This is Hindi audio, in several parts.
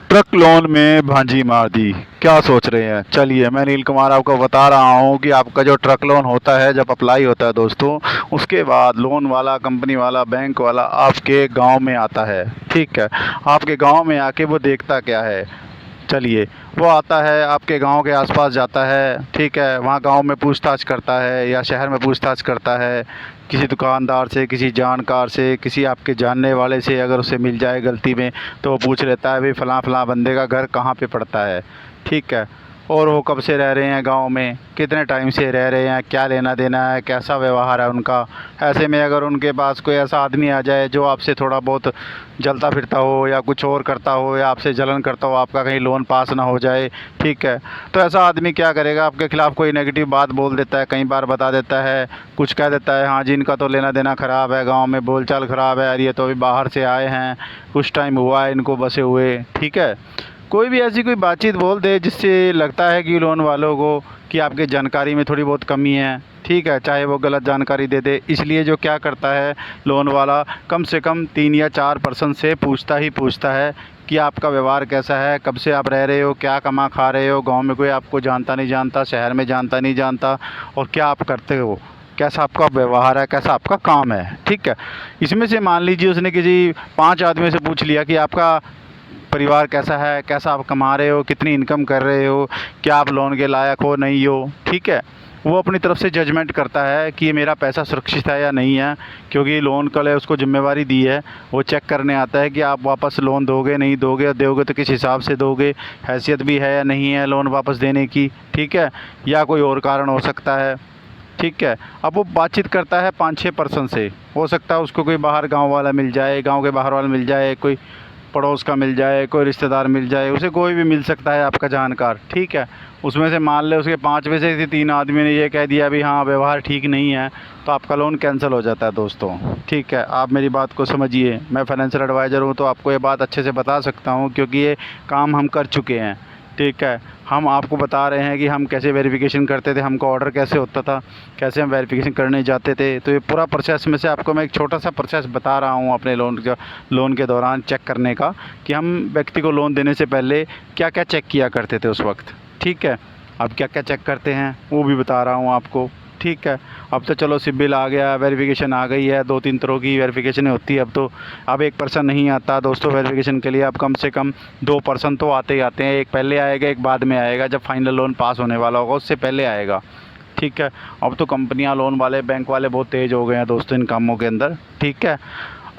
ट्रक लोन में भांजी मार दी, क्या सोच रहे हैं। चलिए मैं नील कुमार आपको बता रहा हूँ कि आपका जो ट्रक लोन होता है, जब अप्लाई होता है दोस्तों, उसके बाद लोन वाला, कंपनी वाला, बैंक वाला आपके गांव में आता है। ठीक है, आपके गांव में आके वो देखता क्या है। चलिए, वो आता है आपके गांव के आसपास जाता है। ठीक है, वहाँ गांव में पूछताछ करता है या शहर में पूछताछ करता है, किसी दुकानदार से, किसी जानकार से, किसी आपके जानने वाले से अगर उसे मिल जाए गलती में, तो वो पूछ लेता है भाई फ़लाँ फ़लाँ बंदे का घर कहाँ पे पड़ता है। ठीक है, और वो कब से रह रहे हैं गांव में, कितने टाइम से रह रहे हैं, क्या लेना देना है, कैसा व्यवहार है उनका। ऐसे में अगर उनके पास कोई ऐसा आदमी आ जाए जो आपसे थोड़ा बहुत जलता फिरता हो या कुछ और करता हो या आपसे जलन करता हो, आपका कहीं लोन पास ना हो जाए। ठीक है, तो ऐसा आदमी क्या करेगा, आपके ख़िलाफ़ कोई नेगेटिव बात बोल देता है, कई बार बता देता है, कुछ कह देता है, हाँ जी इनका तो लेना देना ख़राब है, गाँव में बोलचाल ख़राब है यार, ये तो अभी बाहर से आए हैं, कुछ टाइम हुआ है इनको बसे हुए। ठीक है, कोई भी ऐसी कोई बातचीत बोल दे जिससे लगता है कि लोन वालों को कि आपके जानकारी में थोड़ी बहुत कमी है। ठीक है, चाहे वो गलत जानकारी दे दे, इसलिए जो क्या करता है लोन वाला, कम से कम 3 या 4% से पूछता है कि आपका व्यवहार कैसा है, कब से आप रह रहे हो, क्या कमा खा रहे हो, गांव में कोई आपको जानता नहीं जानता, शहर में जानता नहीं जानता, और क्या आप करते हो, कैसा आपका व्यवहार है, कैसा आपका काम है। ठीक है, इसमें से मान लीजिए उसने किसी 5 आदमी से पूछ लिया कि आपका परिवार कैसा है, कैसा आप कमा रहे हो, कितनी इनकम कर रहे हो, क्या आप लोन के लायक हो नहीं हो। ठीक है, वो अपनी तरफ से जजमेंट करता है कि ये मेरा पैसा सुरक्षित है या नहीं है, क्योंकि लोन कल है उसको जिम्मेवारी दी है, वो चेक करने आता है कि आप वापस लोन दोगे नहीं दोगे, और दोगे तो किस हिसाब से दोगे, हैसियत भी है या नहीं है लोन वापस देने की। ठीक है, या कोई और कारण हो सकता है। ठीक है, अब वो बातचीत करता है 5-6% से, हो सकता है उसको कोई बाहर गांव वाला मिल जाए, गांव के बाहर वाला मिल जाए, कोई पड़ोस का मिल जाए, कोई रिश्तेदार मिल जाए, उसे कोई भी मिल सकता है आपका जानकार। ठीक है, उसमें से मान ले उसके 5 में से 3 आदमी ने ये कह दिया भी हाँ व्यवहार ठीक नहीं है, तो आपका लोन कैंसिल हो जाता है दोस्तों। ठीक है, आप मेरी बात को समझिए, मैं फाइनेंशियल एडवाइज़र हूँ तो आपको ये बात अच्छे से बता सकता हूँ, क्योंकि ये काम हम कर चुके हैं। ठीक है, हम आपको बता रहे हैं कि हम कैसे वेरिफिकेशन करते थे, हमको ऑर्डर कैसे होता था, कैसे हम वेरिफिकेशन करने जाते थे। तो ये पूरा प्रोसेस में से आपको मैं एक छोटा सा प्रोसेस बता रहा हूँ अपने लोन के दौरान चेक करने का, कि हम व्यक्ति को लोन देने से पहले क्या क्या चेक किया करते थे उस वक्त। ठीक है, अब क्या क्या चेक करते हैं वो भी बता रहा हूँ आपको। ठीक है, अब तो चलो सिबिल आ गया, वेरिफिकेशन आ गई है, 2-3 तरह की वेरिफिकेशन होती है अब तो। अब 1% नहीं आता दोस्तों वेरिफिकेशन के लिए, अब कम से कम 2% तो आते ही आते हैं, एक पहले आएगा एक बाद में आएगा, जब फाइनल लोन पास होने वाला होगा उससे पहले आएगा। ठीक है, अब तो कंपनियां, लोन वाले, बैंक वाले बहुत तेज़ हो गए हैं दोस्तों इन कामों के अंदर। ठीक है,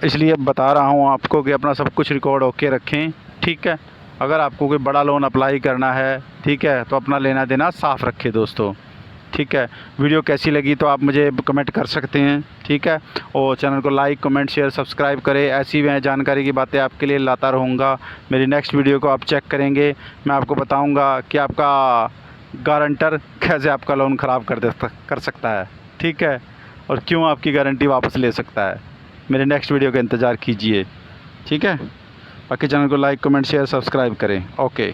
इसलिए बता रहा हूँ आपको कि अपना सब कुछ रिकॉर्ड होके रखें। ठीक है, अगर आपको कोई बड़ा लोन अप्लाई करना है, ठीक है, तो अपना लेना देना साफ़ रखें दोस्तों। ठीक है, वीडियो कैसी लगी तो आप मुझे कमेंट कर सकते हैं। ठीक है, और चैनल को लाइक, कमेंट, शेयर, सब्सक्राइब करें, ऐसी मैं जानकारी की बातें आपके लिए लाता रहूँगा। मेरी नेक्स्ट वीडियो को आप चेक करेंगे, मैं आपको बताऊँगा कि आपका गारंटर कैसे आपका लोन ख़राब कर सकता है। ठीक है, और क्यों आपकी गारंटी वापस ले सकता है। मेरे नेक्स्ट वीडियो का इंतज़ार कीजिए। ठीक है, बाकी चैनल को लाइक, कमेंट, शेयर, सब्सक्राइब करें। ओके।